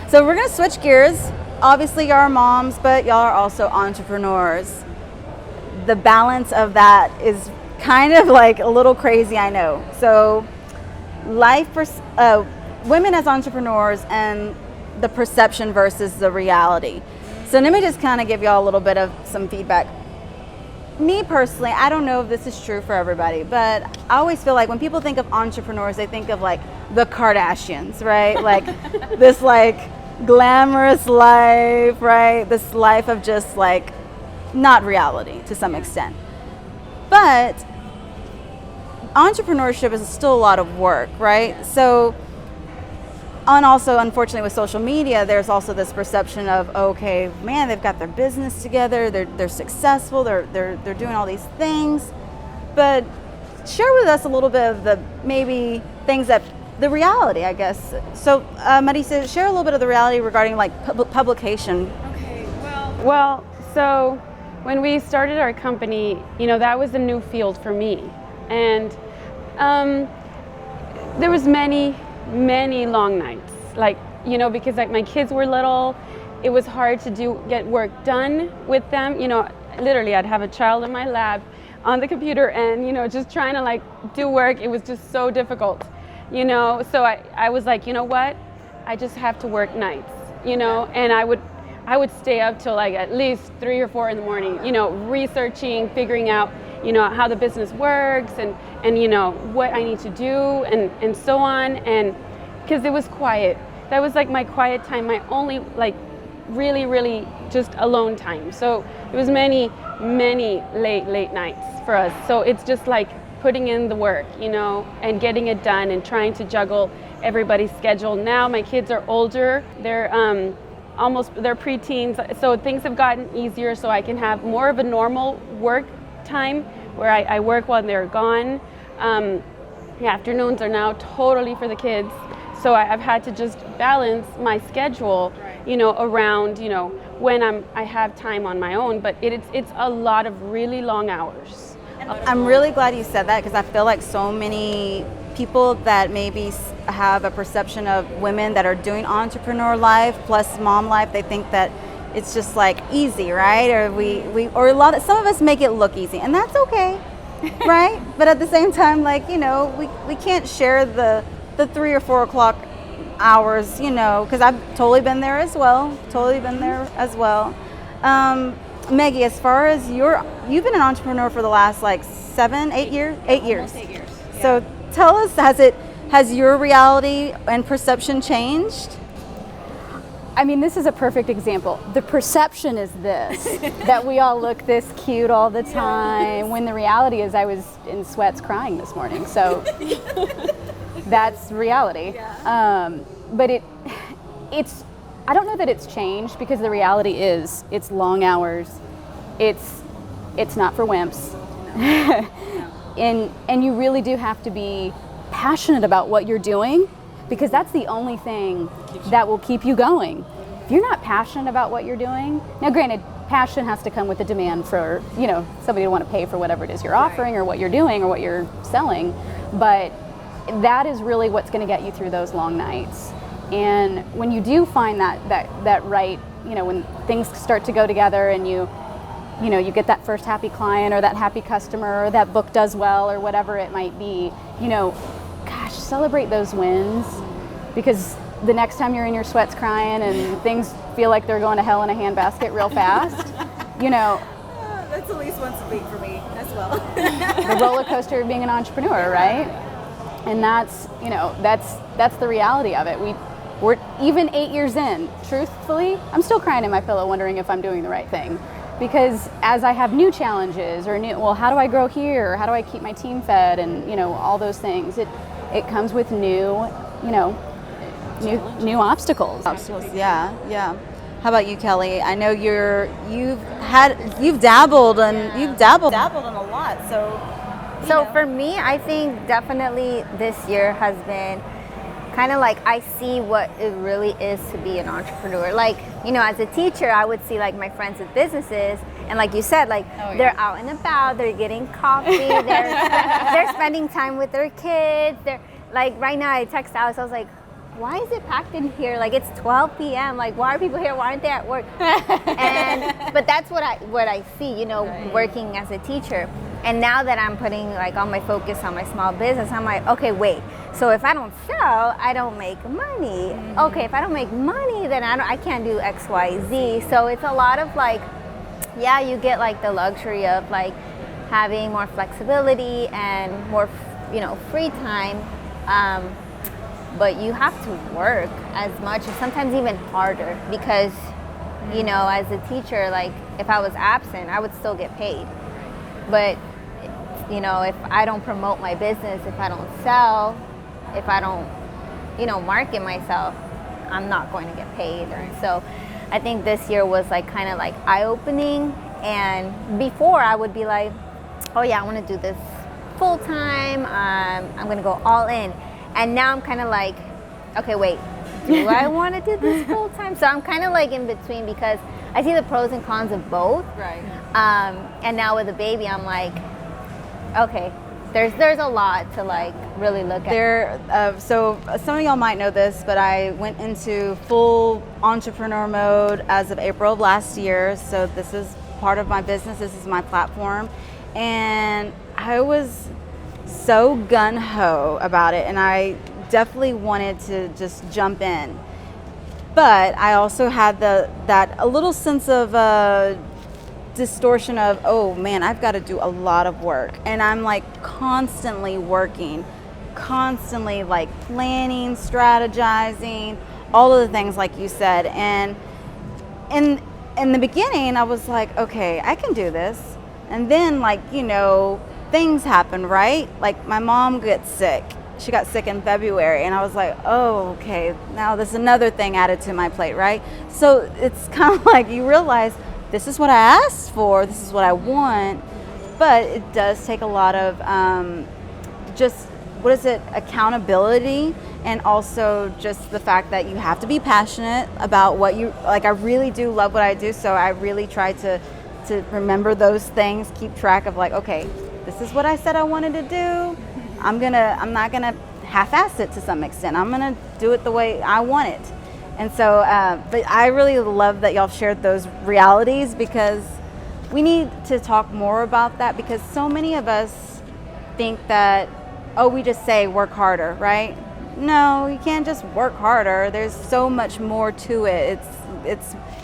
So we're gonna switch gears. Obviously, y'all are moms, but y'all are also entrepreneurs. The balance of that is kind of like a little crazy, I know. So women as entrepreneurs and the perception versus the reality. So let me just kind of give y'all a little bit of some feedback. Me personally, I don't know if this is true for everybody, but I always feel like when people think of entrepreneurs, they think of like the Kardashians, right? Like this like glamorous life, right? This life of just like not reality to some extent. But entrepreneurship is still a lot of work, right? So, and also, unfortunately, with social media, there's also this perception of, okay, man, they've got their business together, they're successful, they're doing all these things. But share with us a little bit of the maybe things that the reality, I guess. So, Maricia, share a little bit of the reality regarding like publication. Okay, well, so when we started our company, that was a new field for me, and there was many long nights, because like my kids were little, it was hard to get work done with them. Literally I'd have a child in my lap on the computer and just trying to like do work. It was just so difficult, so I was like, you know what, I just have to work nights, and I would stay up till like at least 3 or 4 in the morning, researching, figuring out how the business works and what I need to do and so on, and because it was quiet. That was like my quiet time, my only like really just alone time. So it was many late nights for us. So it's just like putting in the work, and getting it done and trying to juggle everybody's schedule. Now my kids are older. They're they're preteens, so things have gotten easier, so I can have more of a normal work time where I work while they're gone. The afternoons are now totally for the kids, so I've had to just balance my schedule, around when I have time on my own. But it's a lot of really long hours. I'm really glad you said that, because I feel like so many people that maybe have a perception of women that are doing entrepreneur life plus mom life, they think that it's just like easy, right? Or some of us make it look easy, and that's okay, right? But at the same time, like, we can't share the 3 or 4 o'clock hours, because I've totally been there as well. Meggie, as far as you've been an entrepreneur for the last like 8 years? 8 years. Almost 8 years. Yeah. So tell us, has your reality and perception changed? I mean, this is a perfect example. The perception is this, that we all look this cute all the time, when the reality is I was in sweats crying this morning. So that's reality. Yeah. But I don't know that it's changed, because the reality is it's long hours. It's not for wimps. And you really do have to be passionate about what you're doing, because that's the only thing that will keep you going. If you're not passionate about what you're doing, now granted, passion has to come with a demand for, somebody to want to pay for whatever it is you're offering or what you're doing or what you're selling, but that is really what's going to get you through those long nights. And when you do find that right, when things start to go together and you get that first happy client or that happy customer or that book does well or whatever it might be, gosh, celebrate those wins, because the next time you're in your sweats crying and things feel like they're going to hell in a handbasket real fast, That's at least once a week for me as well. the roller coaster of being an entrepreneur, right? And that's the reality of it. We're even 8 years in, truthfully, I'm still crying in my pillow wondering if I'm doing the right thing. Because as I have new challenges or how do I grow here? Or how do I keep my team fed? And, all those things, it comes with new obstacles. Yeah. How about you, Kelly? I know you've dabbled in a lot. So for me, I think definitely this year has been kind of like I see what it really is to be an entrepreneur. Like, as a teacher, I would see like my friends with businesses, and like you said, like they're out and about, they're getting coffee, they're spending time with their kids. They're like, right now I text Alice, I was like, why is it packed in here? Like, it's 12 p.m. Like, why are people here? Why aren't they at work? But that's what I see, you know, working as a teacher. And now that I'm putting like all my focus on my small business, I'm like, okay, wait. So if I don't sell, I don't make money. Okay, if I don't make money, then I can't do X, Y, Z. So it's a lot of like, yeah, you get like the luxury of like having more flexibility and more, you know, free time. But you have to work as much, and sometimes even harder, because, you know, as a teacher, like if I was absent, I would still get paid. But, you know, if I don't promote my business, if I don't sell, if I don't, you know, market myself, I'm not going to get paid. And so I think this year was like kind of like eye-opening. And before I would be like, oh yeah, I want to do this full time. I'm going to go all in. And now I'm kind of like, okay, wait, do I want to do this full time? So I'm kind of like in between, because I see the pros and cons of both. Right. And now with a baby, I'm like, okay, there's a lot to like really look at. So some of y'all might know this, but I went into full entrepreneur mode as of April of last year. So this is part of my business. This is my platform. And I was so gung-ho about it, and I definitely wanted to just jump in. But I also had that a little sense of distortion of, oh man, I've got to do a lot of work, and I'm like constantly working, constantly like planning, strategizing, all of the things like you said. And in the beginning I was like, okay, I can do this. And then, like, you know, things happen, right? Like my mom gets sick. She got sick in February, and I was like, oh, okay, now there's another thing added to my plate, right? So it's kind of like you realize, this is what I asked for, this is what I want, but it does take a lot of accountability, and also just the fact that you have to be passionate about what you, like, I really do love what I do, so I really try to remember those things, keep track of like, okay, this is what I said I wanted to do. I'm not gonna half-ass it to some extent. I'm gonna do it the way I want it. And so, but I really love that y'all shared those realities, because we need to talk more about that, because so many of us think that, oh, we just say work harder, right? No, you can't just work harder. There's so much more to it.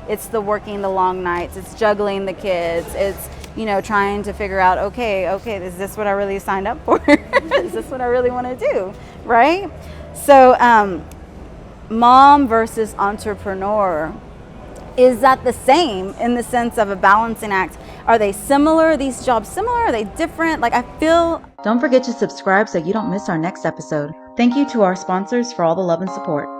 It's the working the long nights. It's juggling the kids. It's, you know, trying to figure out, okay, is this what I really signed up for? Is this what I really want to do, right? So, mom versus entrepreneur, is that the same in the sense of a balancing act? Are they similar? Are these jobs similar? Are they different? Like, I feel... Don't forget to subscribe so you don't miss our next episode. Thank you to our sponsors for all the love and support.